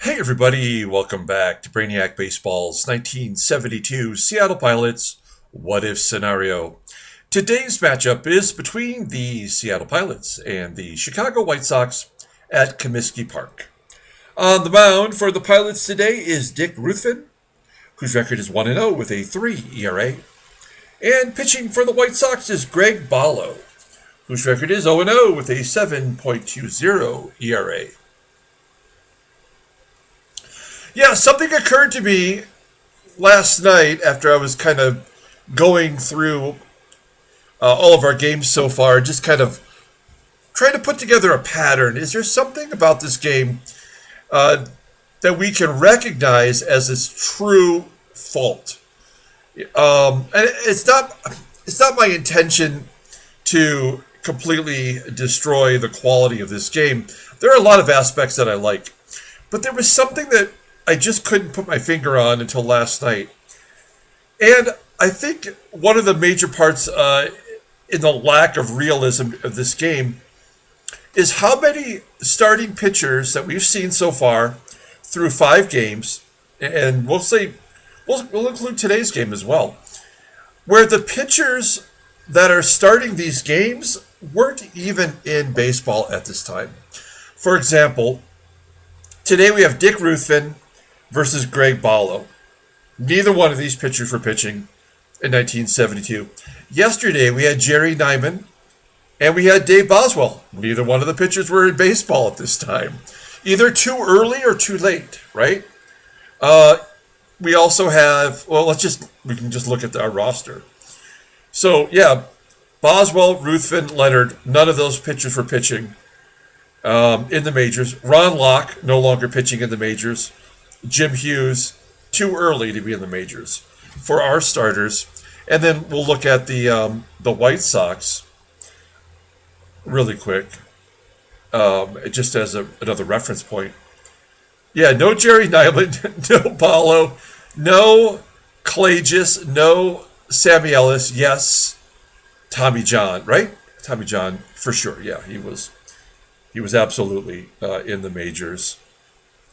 Hey everybody, welcome back to Brainiac Baseball's 1972 Seattle Pilots What If Scenario. Today's matchup is between the Seattle Pilots and the Chicago White Sox at Comiskey Park. On the mound for the Pilots today is Dick Ruthven, whose record is 1-0 with a 3 ERA. And pitching for the White Sox is Greg Bollo, whose record is 0-0 with a 7.20 ERA. Yeah, something occurred to me last night after I was kind of going through all of our games so far, just kind of trying to put together a pattern. Is there something about this game that we can recognize as its true fault? And it's not my intention to completely destroy the quality of this game. There are a lot of aspects that I like, but there was something that I just couldn't put my finger on until last night. And I think one of the major parts in the lack of realism of this game is how many starting pitchers that we've seen so far through 5 games, and we'll include today's game as well, where the pitchers that are starting these games weren't even in baseball at this time. For example, today we have Dick Ruthven versus Greg Bollo. Neither one of these pitchers were pitching in 1972. Yesterday, we had Jerry Nyman and we had Dave Boswell. Neither one of the pitchers were in baseball at this time. Either too early or too late, right? We also have, we can just look at our roster. So, yeah, Boswell, Ruthven, Leonard, none of those pitchers were pitching in the majors. Ron Locke, no longer pitching in the majors. Jim Hughes, too early to be in the majors for our starters. And then we'll look at the White Sox really quick, just as another reference point. Yeah, no Jerry Nyland, no Bollo, no Clagis, no Sammy Ellis. Yes, Tommy John, right? Tommy John, for sure. Yeah, he was absolutely in the majors.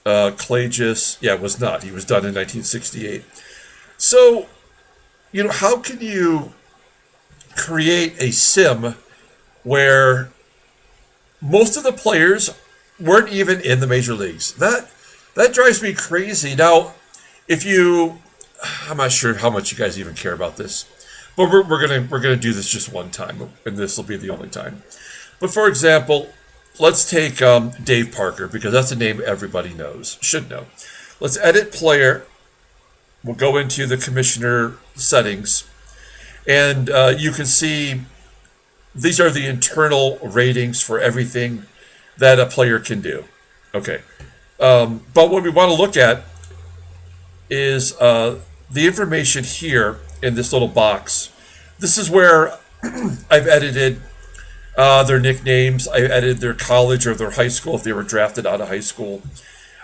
Clagis, was not. He was done in 1968. So, how can you create a sim where most of the players weren't even in the major leagues? That drives me crazy. Now, I'm not sure how much you guys even care about this, but we're gonna do this just one time, and this will be the only time. But for example, let's take Dave Parker, because that's a name everybody should know. Let's edit player. We'll go into the commissioner settings, and you can see these are the internal ratings for everything that a player can do. Okay. But what we want to look at is the information here in this little box. This is where I've edited their nicknames. I edited their college or their high school if they were drafted out of high school.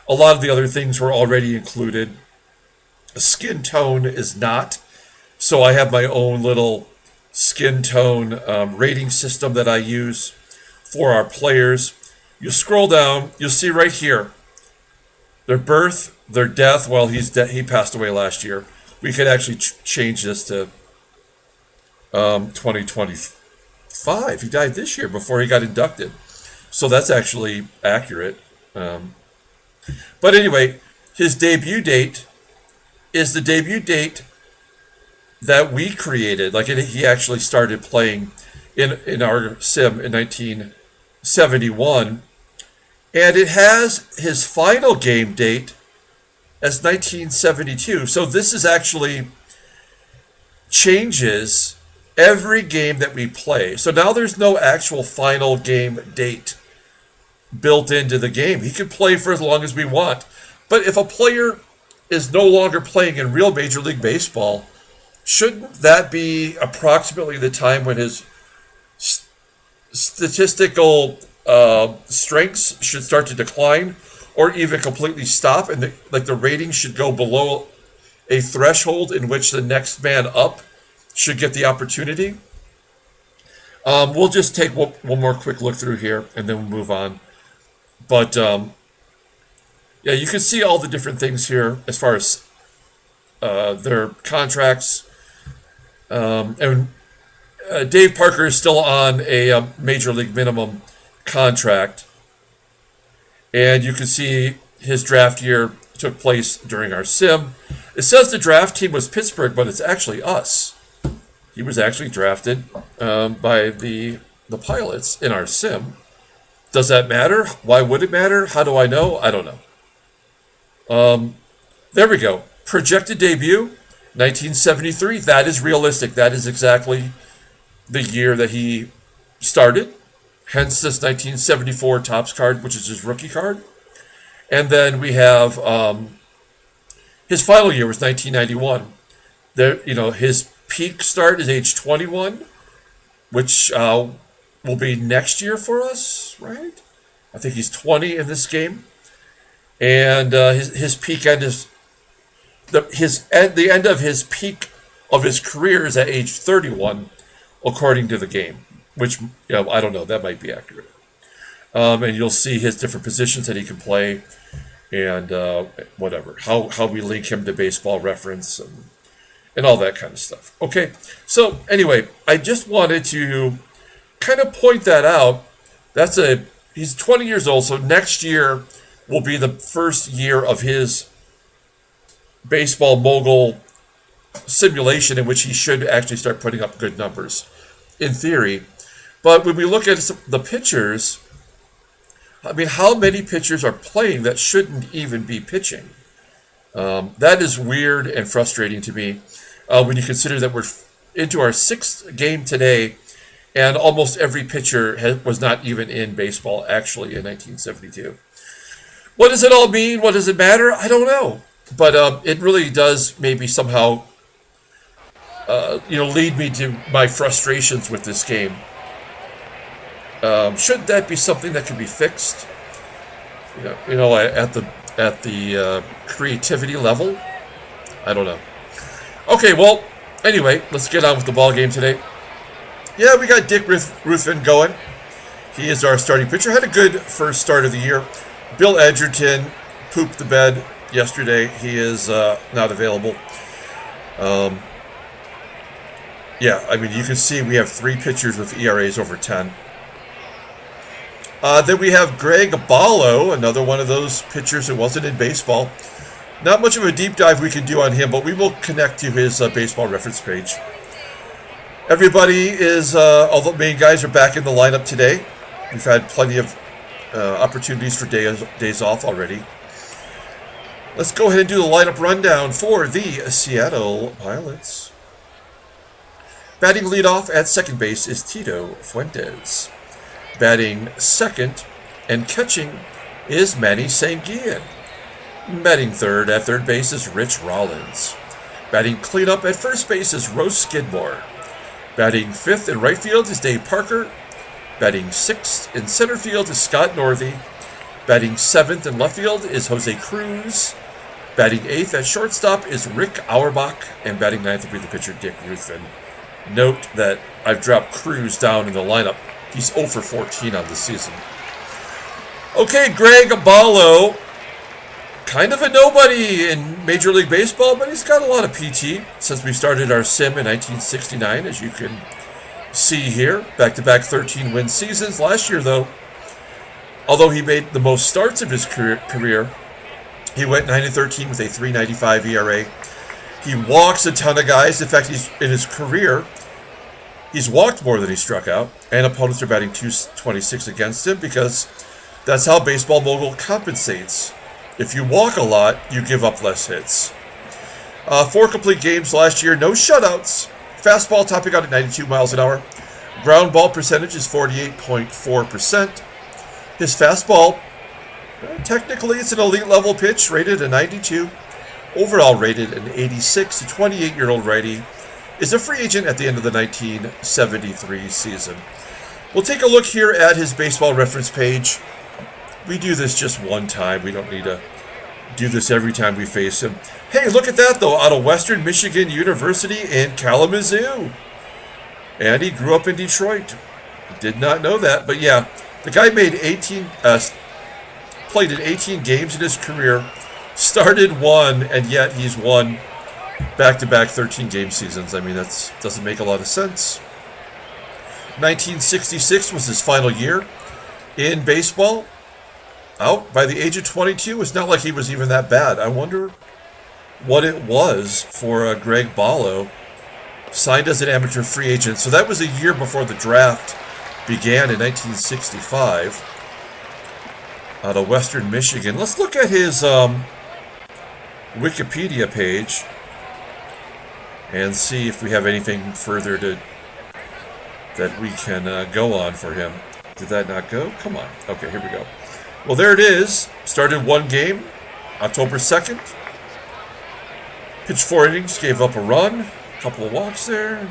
A lot of the other things were already included. Skin tone is not. So I have my own little skin tone rating system that I use for our players. You scroll down, you'll see right here their birth, their death. Well, he passed away last year. We could actually change this to 2025. He died this year before he got inducted. So that's actually accurate. But anyway, his debut date is the debut date that we created. Like he actually started playing in our sim in 1971. And it has his final game date as 1972. So this is actually changes every game that we play. So now there's no actual final game date built into the game. He can play for as long as we want. But if a player is no longer playing in real Major League Baseball, shouldn't that be approximately the time when his statistical strengths should start to decline or even completely stop, and the rating should go below a threshold in which the next man up should get the opportunity? We'll just take one more quick look through here, and then we'll move on. But Yeah, you can see all the different things here as far as their contracts. And Dave Parker is still on a major league minimum contract. And you can see his draft year took place during our sim. It says the draft team was Pittsburgh, but it's actually us. He was actually drafted by the pilots in our sim. Does that matter? Why would it matter? How do I know? I don't know. There we go. Projected debut, 1973. That is realistic. That is exactly the year that he started. Hence this 1974 Topps card, which is his rookie card. And then we have his final year was 1991. There, his peak start is age 21, which will be next year for us, right? I think he's 20 in this game, and his peak end is the end of his peak of his career is at age 31, according to the game. Which I don't know, that might be accurate. And you'll see his different positions that he can play, and whatever, how we link him to Baseball Reference and all that kind of stuff. Okay, so anyway, I just wanted to kind of point that out. He's 20 years old, so next year will be the first year of his baseball mogul simulation in which he should actually start putting up good numbers, in theory. But when we look at the pitchers, I mean, how many pitchers are playing that shouldn't even be pitching? That is weird and frustrating to me when you consider that we're into our 6th game today, and almost every pitcher was not even in baseball, actually, in 1972. What does it all mean? What does it matter? I don't know. But it really does maybe somehow lead me to my frustrations with this game. Shouldn't that be something that can be fixed? At the creativity level? I don't know. Okay, well, anyway, let's get on with the ball game today. Yeah, we got Dick Ruthven going. He is our starting pitcher. Had a good first start of the year. Bill Edgerton pooped the bed yesterday. He is not available. Yeah, I mean, you can see we have 3 pitchers with ERAs over 10. Then we have Greg Bollo, another one of those pitchers who wasn't in baseball. Not much of a deep dive we can do on him, but we will connect to his Baseball Reference page. Everybody all the main guys are back in the lineup today. We've had plenty of opportunities for days off already. Let's go ahead and do the lineup rundown for the Seattle Pilots. Batting leadoff at second base is Tito Fuentes. Batting second and catching is Manny SANGUILLEN. Batting third at third base is Rich Rollins. Batting cleanup at first base is Roe SKIDMORE. Batting fifth in right field is Dave Parker. Batting sixth in center field is Scott Northey. Batting seventh in left field is Jose CRUZ. Batting eighth at shortstop is Rick Auerbach. And batting ninth will be the pitcher Dick Ruthven. Note that I've dropped CRUZ down in the lineup. He's 0 for 14 on the season. Okay, Greg Bollo, kind of a nobody in Major League Baseball, but he's got a lot of PT since we started our sim in 1969, as you can see here. Back-to-back 13-win seasons. Last year, though, although he made the most starts of his career, he went 9-13 with a 3.95 ERA. He walks a ton of guys. In fact, in his career, he's walked more than he struck out, and opponents are batting .226 against him because that's how Baseball Mogul compensates. If you walk a lot, you give up less hits. 4 complete games last year, no shutouts. Fastball topping out at 92 miles an hour. Ground ball percentage is 48.4%. His fastball, technically it's an elite level pitch, rated a 92. Overall rated an 86. The 28-year-old righty is a free agent at the end of the 1973 season. We'll take a look here at his Baseball Reference page. We do this just one time. We don't need to do this every time we face him. Hey, look at that, though, out of Western Michigan University in Kalamazoo. And he grew up in Detroit. Did not know that, but yeah, the guy made played in 18 games in his career, started one, and yet he's won back-to-back 13-game seasons. I mean, that doesn't make a lot of sense. 1966 was his final year in baseball. Out by the age of 22. It's not like he was even that bad. I wonder what it was for Greg Bollo, signed as an amateur free agent. So that was a year before the draft began in 1965 out of Western Michigan. Let's look at his Wikipedia page and see if we have anything further that we can go on for him. Did that not go? Come on. Okay, here we go. Well, there it is. Started one game, October 2nd. Pitched 4 innings, gave up a run, a couple of walks there.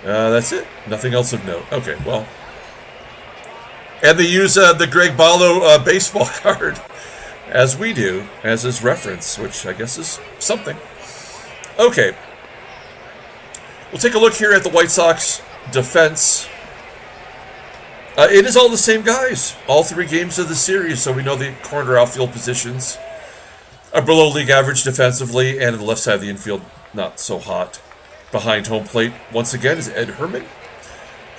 That's it. Nothing else of note. Okay, well. And they use the Greg Bollo baseball card, as we do, as his reference, which I guess is something. Okay. We'll take a look here at the White Sox defense. It is all the same guys, all 3 games of the series, so we know the corner outfield positions are below league average defensively, and on the left side of the infield, not so hot. Behind home plate, once again, is Ed Herrmann,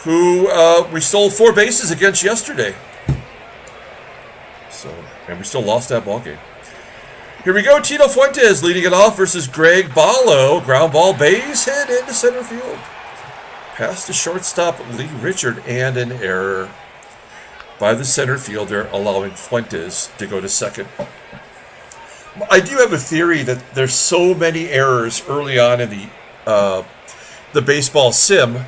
who we stole 4 bases against yesterday. And we still lost that ball game. Here we go, Tito Fuentes leading it off versus Greg Bollo. Ground ball, base hit into center field. Past the shortstop, Lee Richard, and an error by the center fielder, allowing Fuentes to go to second. I do have a theory that there's so many errors early on in the baseball sim.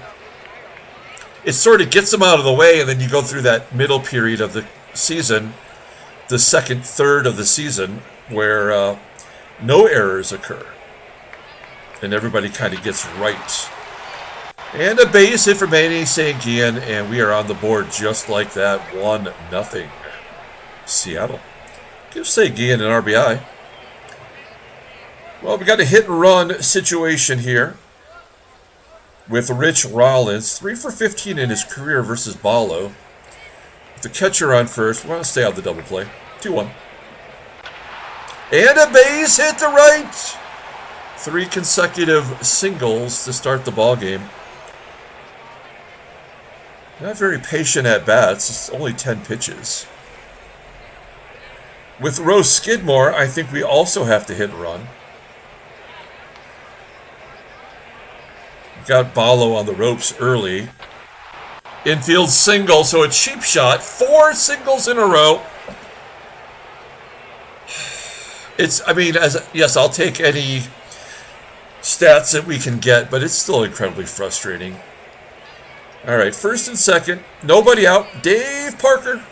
It sort of gets them out of the way, and then you go through that middle period of the season, the second third of the season, where no errors occur. And everybody kind of gets right. And a base hit for Manny, SANGUILLEN, and we are on the board just like that. 1-0. Seattle. Give SANGUILLEN an RBI. Well, we got a hit and run situation here with Rich Rollins. 3 for 15 in his career versus Bollo. The catcher on first. We want to stay out the double play. 2-1. And a base hit to right. 3 consecutive singles to start the ball game. Not very patient at bats. It's only 10 pitches. With Roe SKIDMORE, I think we also have to hit and run. Got Bollo on the ropes early. Infield single, so a cheap shot. 4 singles in a row. Yes, I'll take any stats that we can get, but it's still incredibly frustrating. All right, first and second, nobody out. Dave Parker.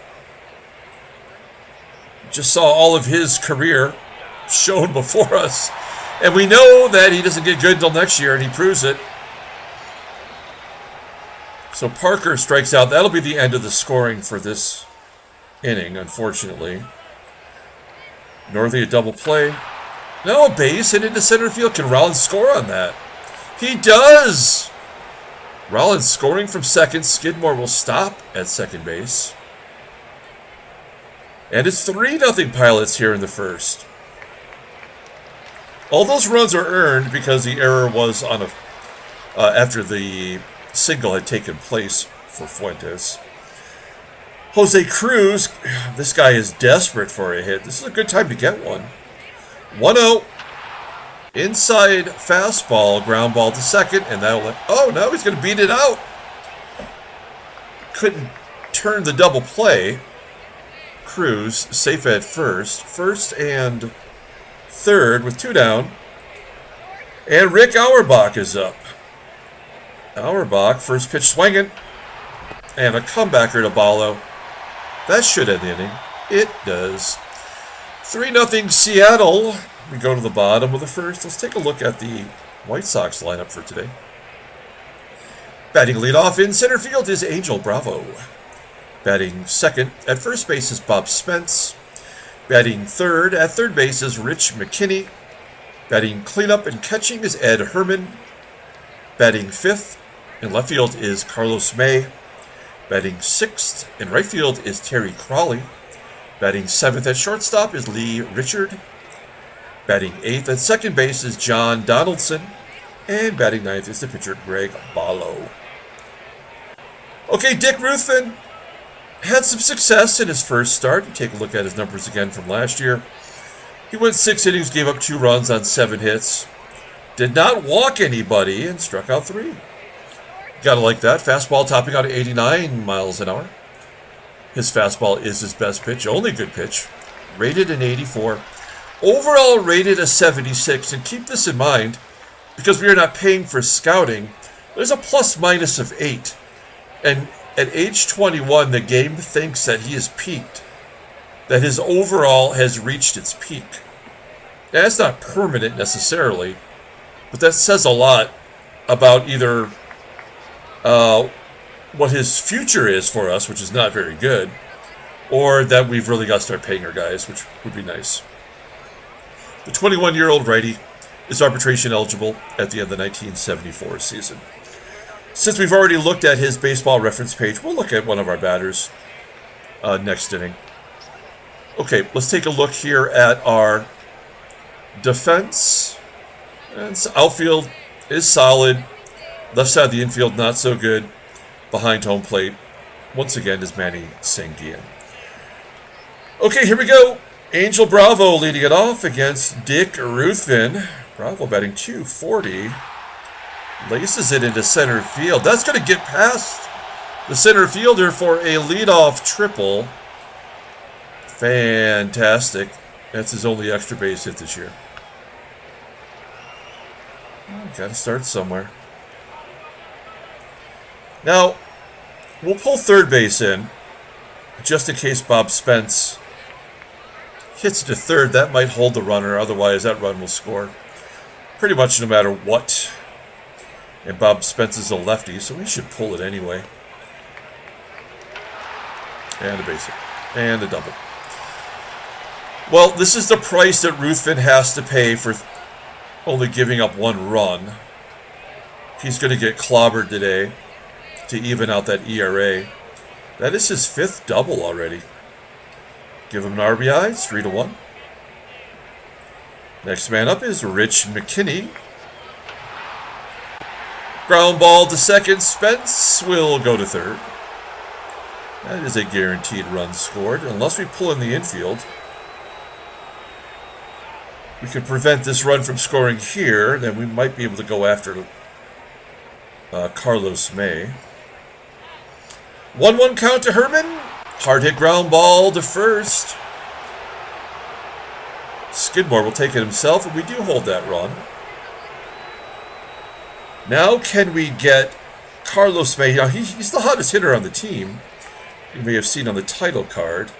Just saw all of his career shown before us. And we know that he doesn't get good until next year, and he proves it. So Parker strikes out. That'll be the end of the scoring for this inning, unfortunately. Northey a double play. No, a base hit into center field. Can Rollins score on that? He does! Rollins scoring from second. SKIDMORE will stop at second base. And it's 3-0 Pilots here in the first. All those runs are earned because the error was on after the single had taken place for Fuentes. Jose CRUZ, this guy is desperate for a hit. This is a good time to get one. 1-0. Inside fastball, ground ball to second, and that'll... Oh, now he's going to beat it out. Couldn't turn the double play. CRUZ, safe at first. First and third with 2 down. And Rick Auerbach is up. Auerbach, first pitch swinging. And a comebacker to Bollo. That should end the inning. It does. 3-0 Seattle. We go to the bottom of the first. Let's take a look at the White Sox lineup for today. Batting leadoff in center field is Angel Bravo. Batting second at first base is Bob Spence. Batting third at third base is Rich McKinney. Batting cleanup and catching is Ed Herrmann. Batting fifth in left field is Carlos May. Batting sixth in right field is Terry Crawley. Batting 7th at shortstop is Lee Richard. Batting 8th at second base is John Donaldson. And batting 9th is the pitcher Greg Bollo. Okay, Dick Ruthven had some success in his first start. You take a look at his numbers again from last year. He went 6 innings, gave up 2 runs on 7 hits. Did not walk anybody and struck out 3. Gotta like that. Fastball topping out at 89 miles an hour. His fastball is his best pitch, only good pitch. Rated an 84. Overall rated a 76. And keep this in mind, because we are not paying for scouting, there's a plus-minus of 8. And at age 21, the game thinks that he has peaked. That his overall has reached its peak. Now, that's not permanent necessarily, but that says a lot about either what his future is for us, which is not very good, or that we've really got to start paying our guys, which would be nice. The 21-year-old righty is arbitration eligible at the end of the 1974 season. Since we've already looked at his baseball reference page, we'll look at one of our batters next inning. Okay, let's take a look here at our defense. And outfield is solid. Left side of the infield, not so good. Behind home plate, once again, is Manny Sanguillen. Okay, here we go. Angel Bravo leading it off against Dick Ruthven. Bravo batting .240. Laces it into center field. That's going to get past the center fielder for a leadoff triple. Fantastic. That's his only extra base hit this year. Got to start somewhere. Now, we'll pull third base in, just in case Bob Spence hits it to third. That might hold the runner, otherwise that run will score. Pretty much no matter what. And Bob Spence is a lefty, so we should pull it anyway. And a base hit. And a double. Well, this is the price that Ruthven has to pay for only giving up 1 run. He's going to get clobbered today to even out that ERA. That is his 5th double already. Give him an RBI. It's 3-1. Next man up is Rich McKinney. Ground ball to second. Spence will go to third. That is a guaranteed run scored, unless we pull in the infield. We can prevent this run from scoring here, then we might be able to go after Carlos May. 1-1 count to Herrmann. Hard hit ground ball to first. Skidmore will take it himself, and we do hold that run. Now can we get Carlos May? Now he's the hottest hitter on the team. You may have seen on the title card.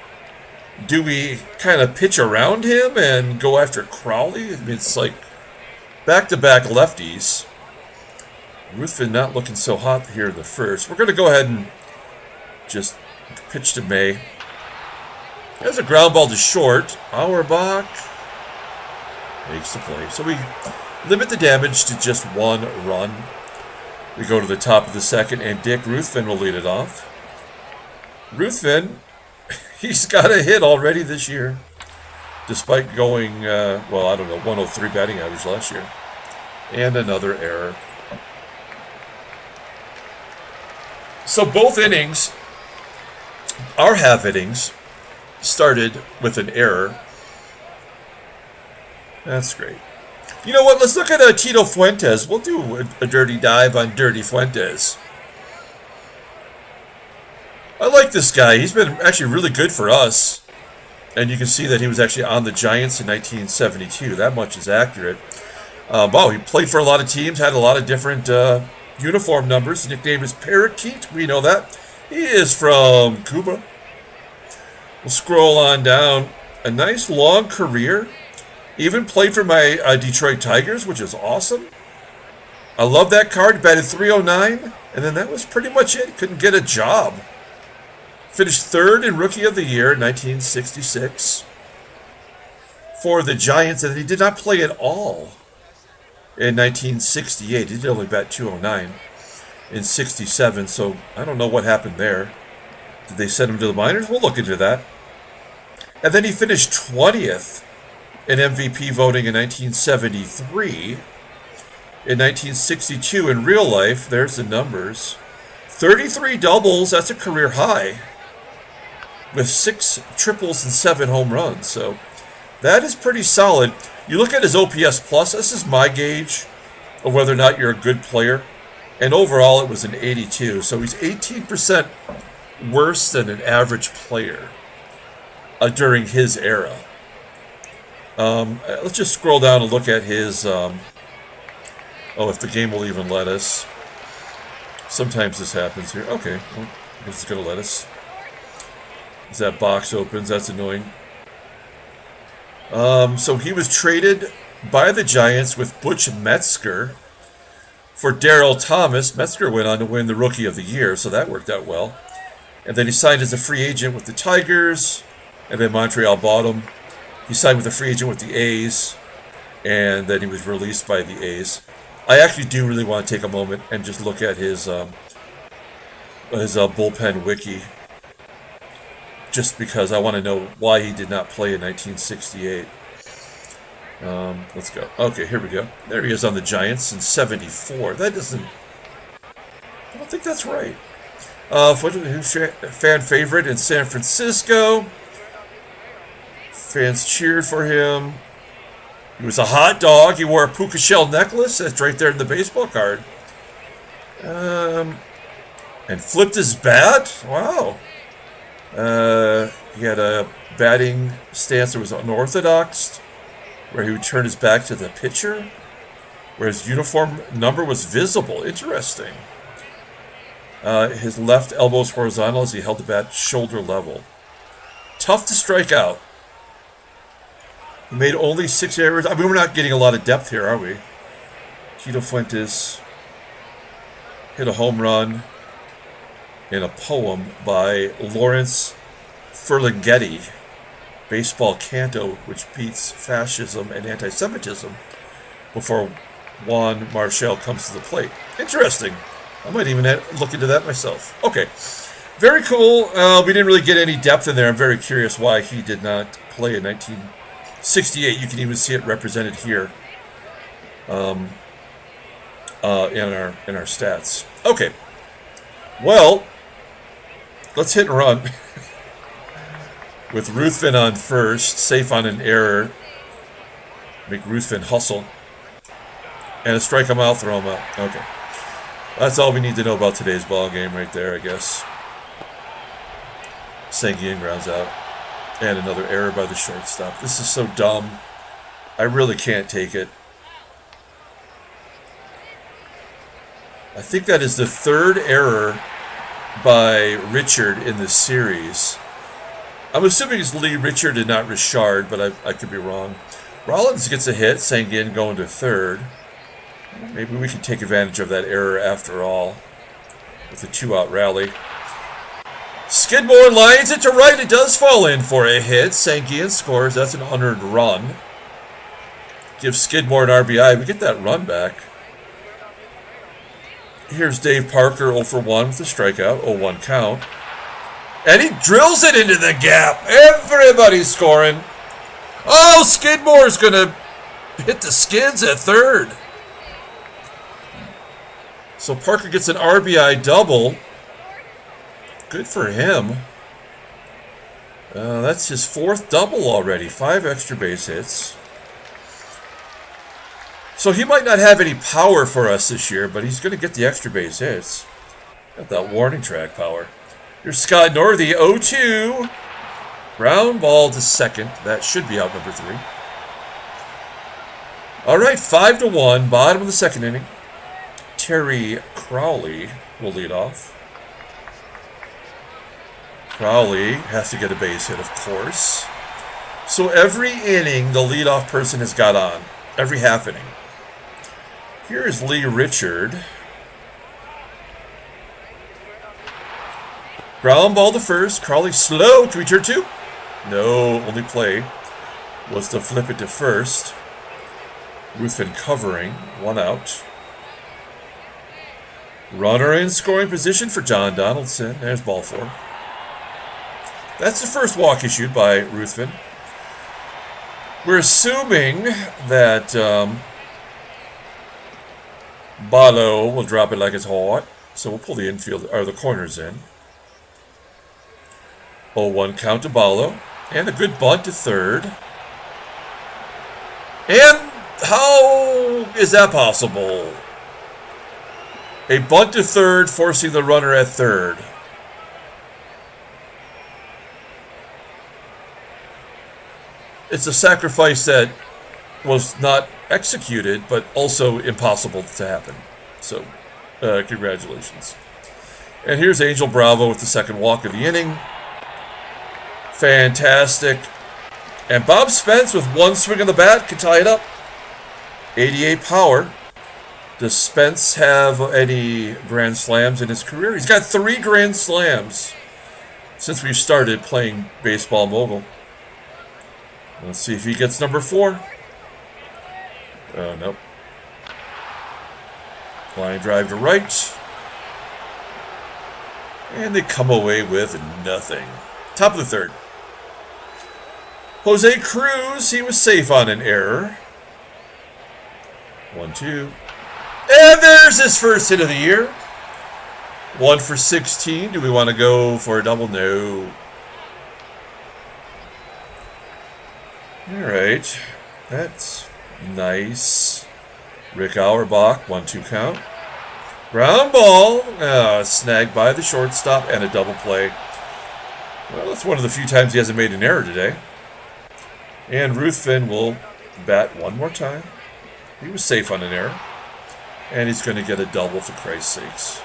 Do we kind of pitch around him and go after CROWLEY? I mean, it's like back-to-back lefties. Ruthven not looking so hot here in the first. We're going to go ahead and just pitch to May. There's a ground ball to short. Auerbach makes the play. So we limit the damage to just 1 run. We go to the top of the second, and Dick Ruthven will lead it off. Ruthven, he's got a hit already this year, despite going, 103 batting average last year. And another error. So both innings, our half innings, started with an error. That's great. You know what? Let's look at Tito Fuentes. We'll do a dirty dive on Dirty Fuentes. I like this guy. He's been actually really good for us. And you can see that he was actually on the Giants in 1972. That much is accurate. Wow, he played for a lot of teams, had a lot of different uniform numbers. His nickname is Parakeet. We know that. He is from Cuba. We'll scroll on down. A nice long career. Even played for my Detroit Tigers, which is awesome. I love that card. Batted .309. And then that was pretty much it. Couldn't get a job. Finished 3rd in Rookie of the Year, 1966. For the Giants, and he did not play at all in 1968. He did only bat .209 in 67, so I don't know what happened there. Did they send him to the minors? We'll look into that. And then he finished 20th in MVP voting in 1973. In 1962, in real life, there's the numbers. 33 doubles, that's a career high. With 6 triples and 7 home runs. So that is pretty solid. You look at his OPS plus, this is my gauge of whether or not you're a good player. And overall, it was an 82. So he's 18% worse than an average player during his era. Let's just scroll down and look at his... if the game will even let us. Sometimes this happens here. Okay, well, I guess it's going to let us. As that box opens, that's annoying. So he was traded by the Giants with Butch Metzger for Darryl Thomas. Metzger went on to win the Rookie of the Year, so that worked out well. And then he signed as a free agent with the Tigers, and then Montreal bought him. He signed with a free agent with the A's, and then he was released by the A's. I actually do really want to take a moment and just look at his bullpen wiki, just because I want to know why he did not play in 1968. Let's go. Okay, here we go. There he is on the Giants in 74. That doesn't... I don't think that's right. Fan favorite in San Francisco. Fans cheered for him. He was a hot dog. He wore a puka shell necklace. That's right there in the baseball card. And flipped his bat. Wow. He had a batting stance that was unorthodox, where he would turn his back to the pitcher, where his uniform number was visible. Interesting. His left elbow was horizontal as he held the bat shoulder level. Tough to strike out. He made only 6 errors. I mean, we're not getting a lot of depth here, are we? Tito Fuentes hit a home run in a poem by Lawrence Ferlinghetti, Baseball Canto, which beats fascism and anti-Semitism, before Juan Marshall comes to the plate. Interesting. I might even look into that myself. Okay. Very cool. We didn't really get any depth in there. I'm very curious why he did not play in 1968. You can even see it represented here in our stats. Okay. Well, let's hit and run. With Ruthven on first, safe on an error. Make Ruthven hustle. And a strike him out, throw him out. Okay. That's all we need to know about today's ball game right there, I guess. Sanguillen grounds out. And another error by the shortstop. This is so dumb. I really can't take it. I think that is the 3rd error by Richard in this series. I'm assuming it's Lee Richard and not Richard, but I could be wrong. Rollins gets a hit, Sanguillen going to 3rd. Maybe we can take advantage of that error after all with a 2-out rally. Skidmore lines it to right. It does fall in for a hit. Sanguillen scores. That's an unearned run. Gives Skidmore an RBI. We get that run back. Here's Dave Parker 0 for 1 with a strikeout. 0-1 count. And he drills it into the gap. Everybody's scoring. Oh, Skidmore's going to hit the skids at 3rd. So Parker gets an RBI double. Good for him. That's his 4th double already. 5 extra base hits. So he might not have any power for us this year, but he's going to get the extra base hits. Got that warning track power. Here's Scott Northey, 0-2. Ground ball to 2nd. That should be out number 3. All right, 5-1. Bottom of the 2nd inning. Terry Crowley will lead off. Crowley has to get a base hit, of course. So every inning, the leadoff person has got on. Every half inning. Here is Lee Richard. Ground ball to 1st. Crowley slow. Can we turn 2? No, only play was to flip it to 1st. Ruthven covering. 1 out. Runner in scoring position for John Donaldson. There's ball 4. That's the first walk issued by Ruthven. We're assuming that Bollo will drop it like it's hot. So we'll pull the infield or the corners in. 0-1 count to Bollo. And a good bunt to third. And how is that possible? A bunt to third, forcing the runner at third. It's a sacrifice that was not executed, but also impossible to happen. So, congratulations. And here's Angel Bravo with the second walk of the inning. Fantastic. And Bob Spence with one swing of the bat can tie it up. 88 power. Does Spence have any grand slams in his career? He's got 3 grand slams since we've started playing Baseball Mogul. Let's see if he gets number 4. Nope. Line drive to right. And they come away with nothing. Top of the third. Jose Cruz, he was safe on an error. 1-2. And there's his first hit of the year. 1 for 16. Do we want to go for a double? No. Alright. That's nice. Rick Auerbach, 1-2 count. Ground ball. Snagged by the shortstop and a double play. Well, that's one of the few times he hasn't made an error today. And Ruthven will bat one more time. He was safe on an error. And he's going to get a double, for Christ's sakes.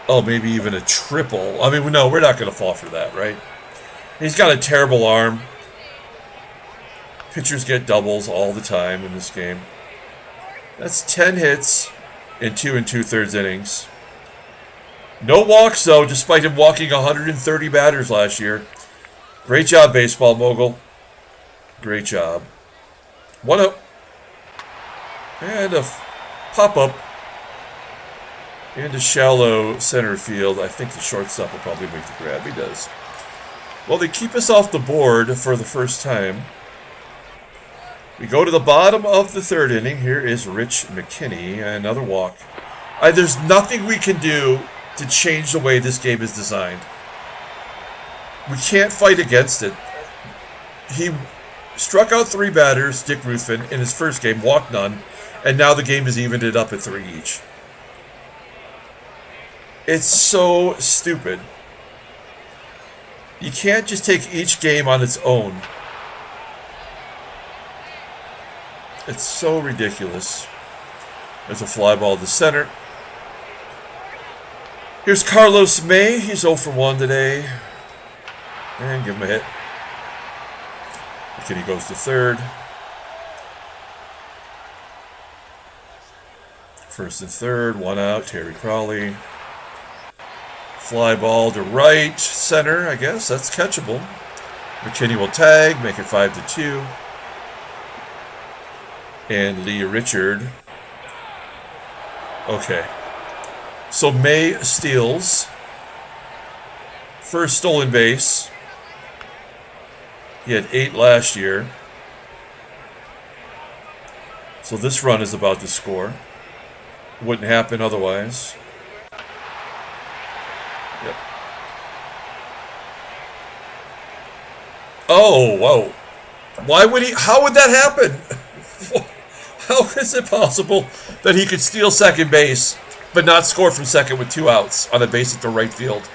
Oh, maybe even a triple. I mean, no, we're not going to fall for that, right? He's got a terrible arm. Pitchers get doubles all the time in this game. That's 10 hits in 2 2/3 innings. No walks, though, despite him walking 130 batters last year. Great job, Baseball Mogul. Great job. 1-0. And a pop-up into shallow center field. I think the shortstop will probably make the grab. He does. Well, they keep us off the board for the first time. We go to the bottom of the third inning. Here is Rich McKinney. Another walk. There's nothing we can do to change the way this game is designed. We can't fight against it. He struck out 3 batters, Dick Ruthven, in his first game, walked none, and now the game has evened it up at 3 each. It's so stupid. You can't just take each game on its own. It's so ridiculous. There's a fly ball to center. Here's Carlos May. He's 0 for 1 today. And give him a hit. McKinney goes to third. First and third, 1 out. Terry CROWLEY. Fly ball to right center, I guess. That's catchable. McKinney will tag, make it 5-2. And Lee Richard. Okay. So May steals. First stolen base. He had 8 last year. So this run is about to score. Wouldn't happen otherwise. Yep. Oh, whoa. Why would he? How would that happen? How is it possible that he could steal second base but not score from second with 2 outs on a base at the right field?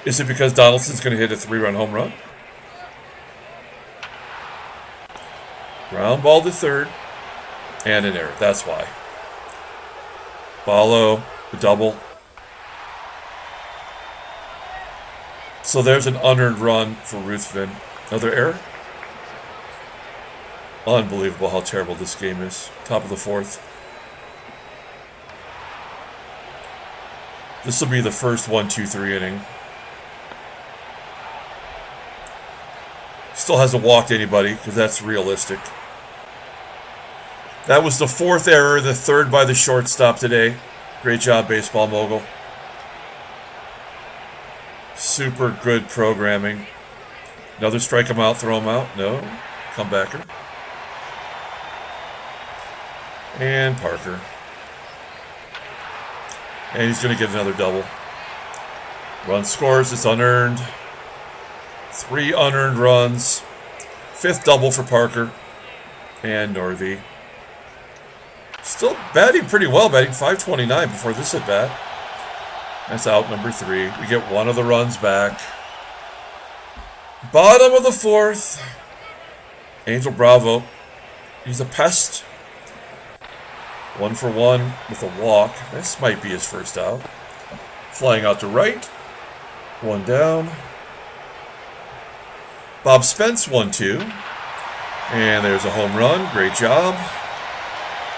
Is it because Donaldson's going to hit a 3-run home run? Ground ball to third. And an error. That's why. Bollo, a double. So there's an unearned run for Ruthven. Another error? Unbelievable how terrible this game is. Top of the 4th. This will be the first 1-2-3 inning. Still hasn't walked anybody, because that's realistic. That was the 4th error, the 3rd by the shortstop today. Great job, Baseball Mogul. Super good programming. Another strike him out, throw him out. No. Comebacker. And Parker. And he's going to get another double. Run scores. It's unearned. 3 unearned runs. 5th double for Parker. And Northey. Still batting pretty well. Batting .529 before this at bat. That's out number 3. We get 1 of the runs back. Bottom of the 4th. Angel Bravo. He's a pest. 1 for 1 with a walk. This might be his first out. Flying out to right. 1 down. Bob Spence, 1-2. And there's a home run. Great job.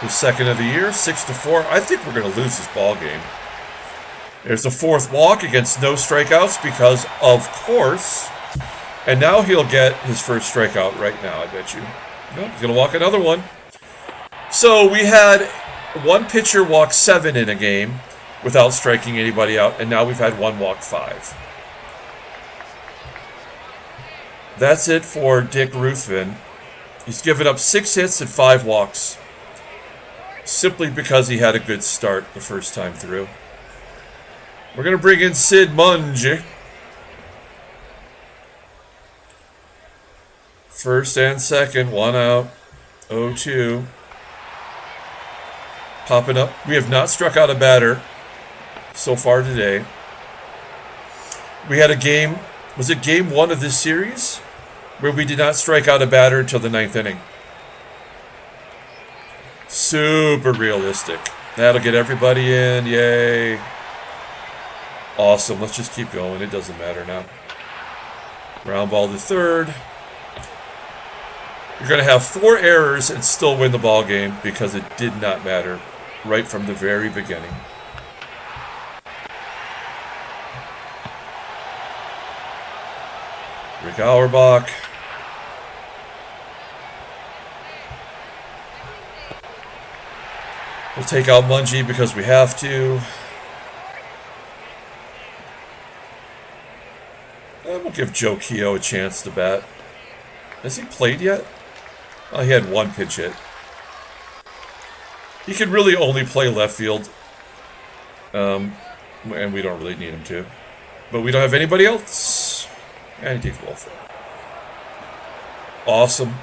His 2nd of the year, 6-4. I think we're going to lose this ball game. There's the 4th walk against no strikeouts because, of course. And now he'll get his first strikeout right now, I bet you. Nope, he's going to walk another one. So we had 1 pitcher walk 7 in a game without striking anybody out, and now we've had 1 walk 5. That's it for Dick Ruthven. He's given up 6 hits and 5 walks. Simply because he had a good start the first time through. We're going to bring in Sid Munge. First and second, 1 out. 0-2. Popping up. We have not struck out a batter so far today. We had a game, was it game 1 of this series? Where we did not strike out a batter until the 9th inning. Super realistic. That'll get everybody in. Yay. Awesome. Let's just keep going. It doesn't matter now. Ground ball to 3rd. You're going to have 4 errors and still win the ball game because it did not matter right from the very beginning. Rick Auerbach. We'll take out Mungie because we have to. And we'll give Joe Keogh a chance to bat. Has he played yet? Oh, he had 1 pitch hit. He can really only play left field. And we don't really need him to. But we don't have anybody else. And he takes ball 4. Awesome.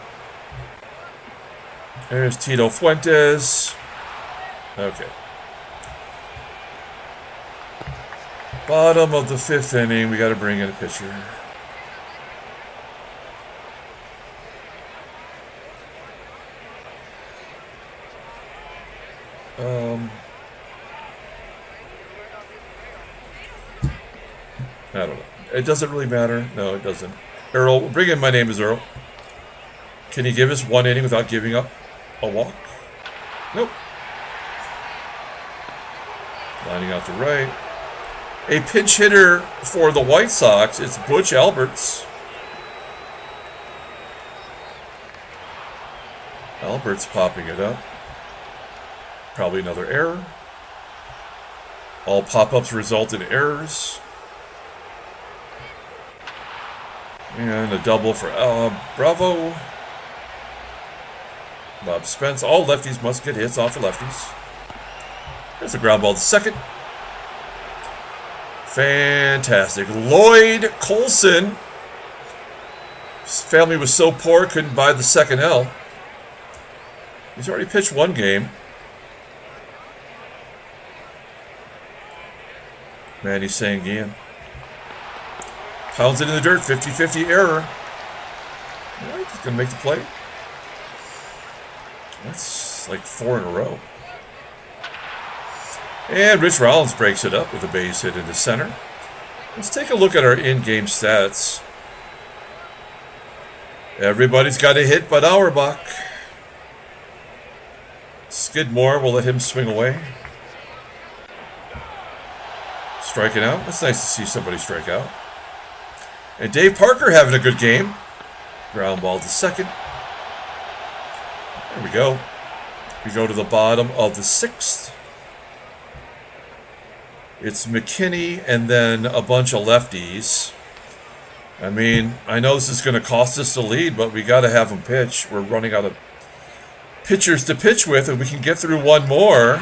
There's Tito Fuentes. Okay. Bottom of the 5th inning. We got to bring in a pitcher. I don't know. It doesn't really matter. No, it doesn't. Earl, bring in My Name is Earl. Can he give us 1 inning without giving up a walk? Nope. Lining out to right. A pinch hitter for the White Sox. It's Butch Alberts. Alberts popping it up. Probably another error. All pop-ups result in errors. And a double for Bravo. Bob Spence. All lefties must get hits off of lefties. There's a ground ball to 2nd. Fantastic. Lloyd Colson. His family was so poor, couldn't buy the 2nd L. He's already pitched 1 game. Manny Sanguillen. Pounds it in the dirt. 50-50 error. All right, he's going to make the play. That's like 4 in a row. And Rich Rollins breaks it up with a base hit into center. Let's take a look at our in-game stats. Everybody's got a hit but Auerbach. Skidmore will let him swing away. Striking out. It's nice to see somebody strike out. And Dave Parker having a good game. Ground ball to 2nd. There we go. We go to the bottom of the 6th. It's McKINNey and then a bunch of lefties. I mean, I know this is going to cost us the lead, but we got to have them pitch. We're running out of pitchers to pitch with, and we can get through one more.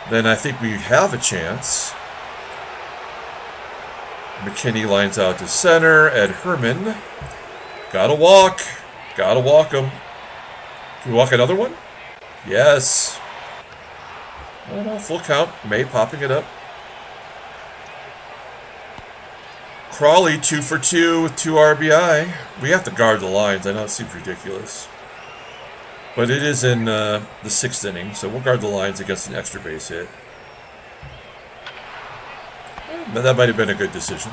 Then I think we have a chance. McKINNey lines out to center. HERRMANN. Gotta walk. Gotta walk him. Can we walk another one? Yes. I don't know, full count. May popping it up. CROWLEY 2 for 2 with 2 RBI. We have to guard the lines. I know it seems ridiculous. But it is in the 6th inning, so we'll guard the lines against an extra base hit. But that might have been a good decision.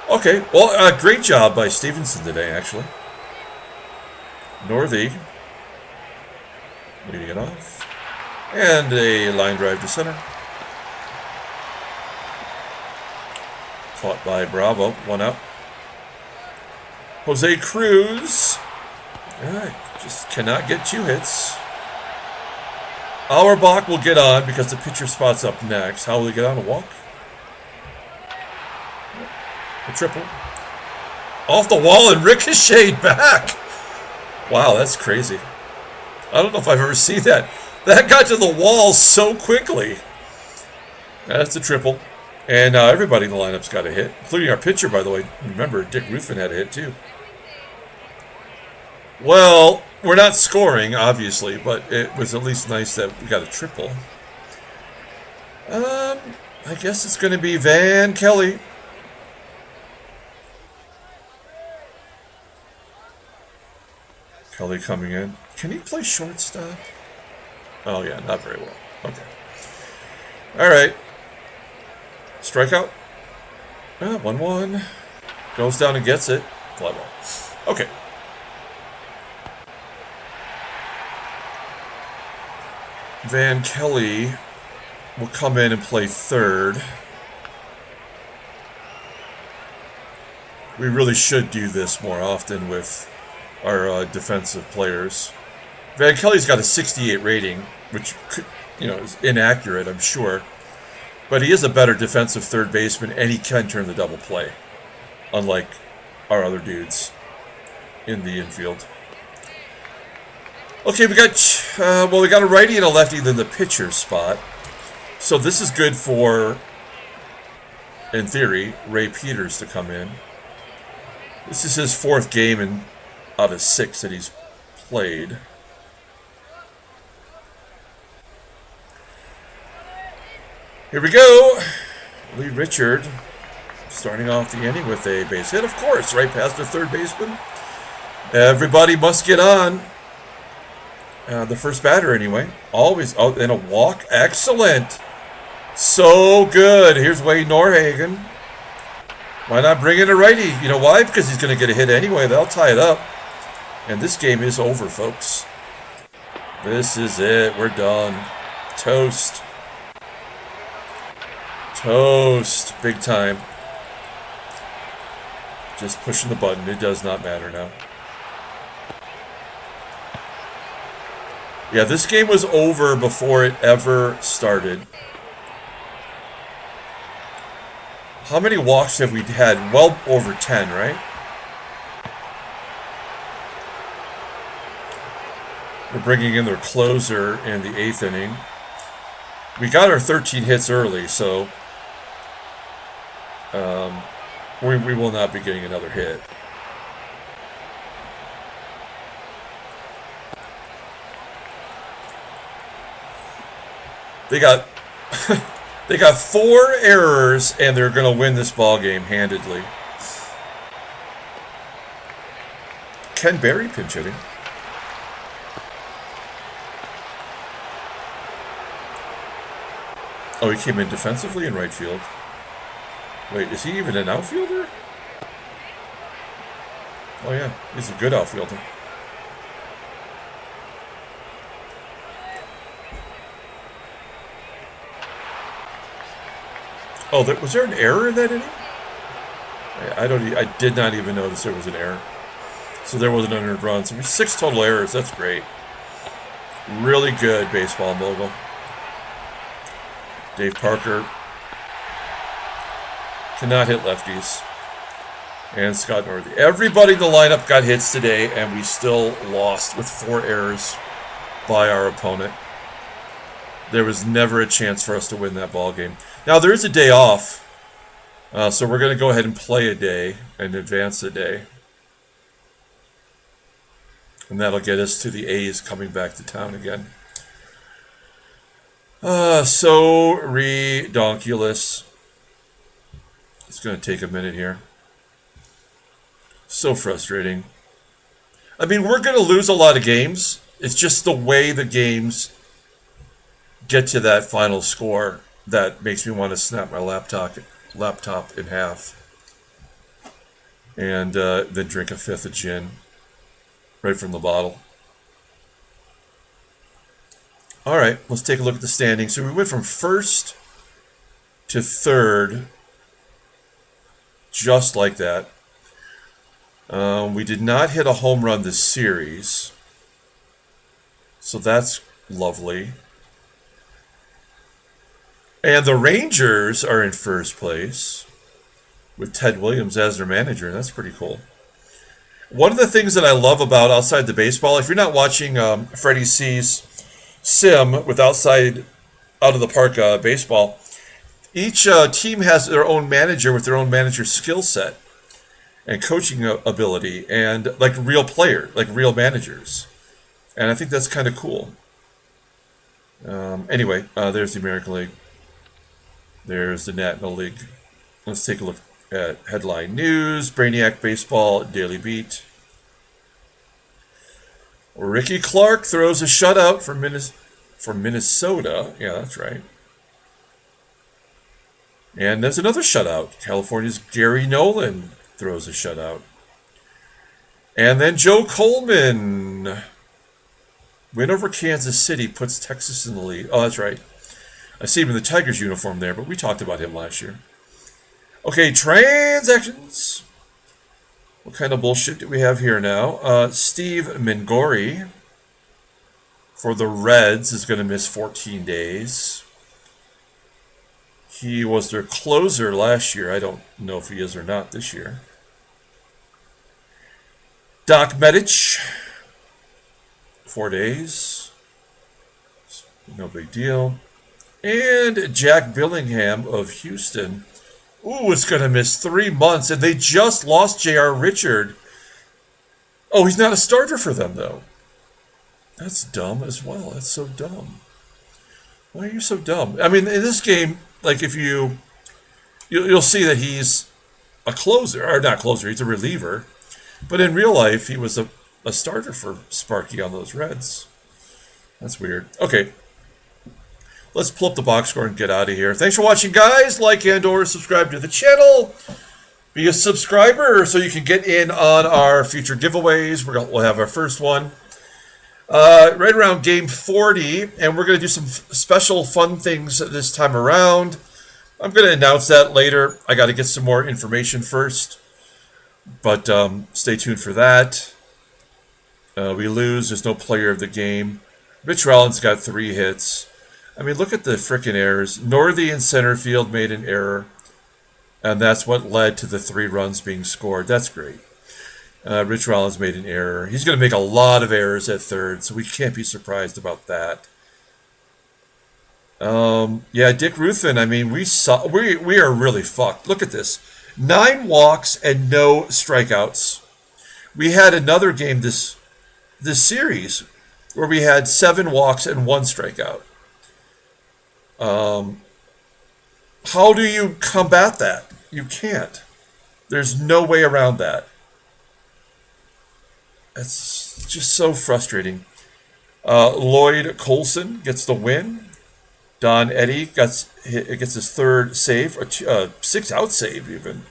Okay, well, great job by Stevenson today, actually. NORTHEY leading it off. And a line drive to center. Caught by Bravo, 1 out. Jose CRUZ. Just cannot get 2 hits. AUERBACH will get on because the pitcher spot's up next. How will he get on? A walk? A triple. Off the wall and ricocheted back. Wow, that's crazy. I don't know if I've ever seen that. That got to the wall so quickly. That's a triple. And everybody in the lineup's got a hit, including our pitcher, by the way. Remember, Ruthven had a hit, too. Well, we're not scoring, obviously, but it was at least nice that we got a triple. I guess it's going to be Van Kelly. Kelly coming in. Can he play shortstop? Oh, yeah, not very well. Okay. All right. Strikeout. 1-1. Goes down and gets it. Fly ball. Okay. Van Kelly will come in and play third. We really should do this more often with our defensive players. Van Kelly's got a 68 rating, which is inaccurate, I'm sure. But he is a better defensive third baseman, and he can turn the double play, unlike our other dudes in the infield. Okay, we got a righty and a lefty in the pitcher's spot. So this is good for, in theory, Ray Peters to come in. This is his 4th game out of 6 that he's played. Here we go. Lee Richard starting off the inning with a base hit, of course, right past the third baseman. Everybody must get on. The first batter, anyway. Always out in a walk. Excellent. So good. Here's Wade Norhagen. Why not bring in a righty? You know why? Because he's going to get a hit anyway. They'll tie it up. And this game is over, folks. This is it. We're done. Toast. Toast. Big time. Just pushing the button. It does not matter now. Yeah, this game was over before it ever started. How many walks have we had? Well over 10, right? They're bringing in their closer in the 8th inning. We got our 13 hits early, so we will not be getting another hit. They got 4 errors, and they're going to win this ball game handedly. Ken Berry pinch hitting. Oh, he came in defensively in right field. Wait, is he even an outfielder? Oh yeah, he's a good outfielder. Oh, was there an error in that inning? I did not even notice there was an error. So there was an unearned run. So 6 total errors. That's great. Really good baseball mogul. Dave Parker cannot hit lefties. And Scott Northey. Everybody in the lineup got hits today, and we still lost with 4 errors by our opponent. There was never a chance for us to win that ball game. Now, there is a day off, so we're going to go ahead and play a day and advance a day. And that'll get us to the A's coming back to town again. So redonkulous. It's going to take a minute here. So frustrating. I mean, we're going to lose a lot of games. It's just the way the games get to that final score that makes me want to snap my laptop in half. And then drink a 5th of gin. Right from the bottle. All right, let's take a look at the standings. So we went from 1st to 3rd, just like that. We did not hit a home run this series, so that's lovely. And the Rangers are in 1st place with Ted Williams as their manager. That's pretty cool. One of the things that I love about Outside the Baseball, if you're not watching Freddie C's sim with out of the park baseball, each team has their own manager with their own manager skill set and coaching ability, and like real player, like real managers. And I think that's kind of cool. Anyway, there's the American League. There's the National League. Let's take a look at headline news. Brainiac Baseball Daily Beat. Ricky Clark throws a shutout for Minnesota. Yeah, that's right. And there's another shutout. California's Gary Nolan throws a shutout. And then Joe Coleman. Win over Kansas City puts Texas in the lead. Oh, that's right. I see him in the Tigers uniform there, but we talked about him last year. Okay, transactions. What kind of bullshit do we have here now? Steve Mingori for the Reds is going to miss 14 days. He was their closer last year. I don't know if he is or not this year. Doc Medich, 4 days. No big deal. And Jack Billingham of Houston. Ooh, it's going to miss 3 months. And they just lost J.R. Richard. Oh, he's not a starter for them, though. That's dumb as well. That's so dumb. Why are you so dumb? I mean, in this game, like if you'll see that he's a closer, or not closer, he's a reliever. But in real life, he was a starter for Sparky on those Reds. That's weird. Okay. Let's pull up the box score and get out of here. Thanks for watching, guys. Like and or subscribe to the channel. Be a subscriber so you can get in on our future giveaways. We'll have our first one right around game 40. And we're going to do some special fun things this time around. I'm going to announce that later. I got to get some more information first. But stay tuned for that. We lose. There's no player of the game. Rich Rollins got 3 hits. I mean, look at the frickin' errors. Northey in center field made an error, and that's what led to the 3 runs being scored. That's great. Rich Rollins made an error. He's going to make a lot of errors at third, so we can't be surprised about that. Yeah, Dick Ruthven, I mean, we are really fucked. Look at this. 9 walks and no strikeouts. We had another game this series where we had 7 walks and 1 strikeout. How do you combat that? You can't. There's no way around that. It's just so frustrating. Lloyd Colson gets the win. Don Eddy gets his 3rd save, a 6-out save even.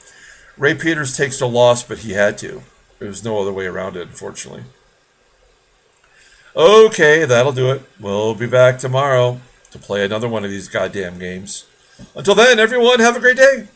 Ray Peters takes the loss, but he had to. There was no other way around it, unfortunately. Okay, that'll do it. We'll be back tomorrow to play another one of these goddamn games. Until then, everyone, have a great day.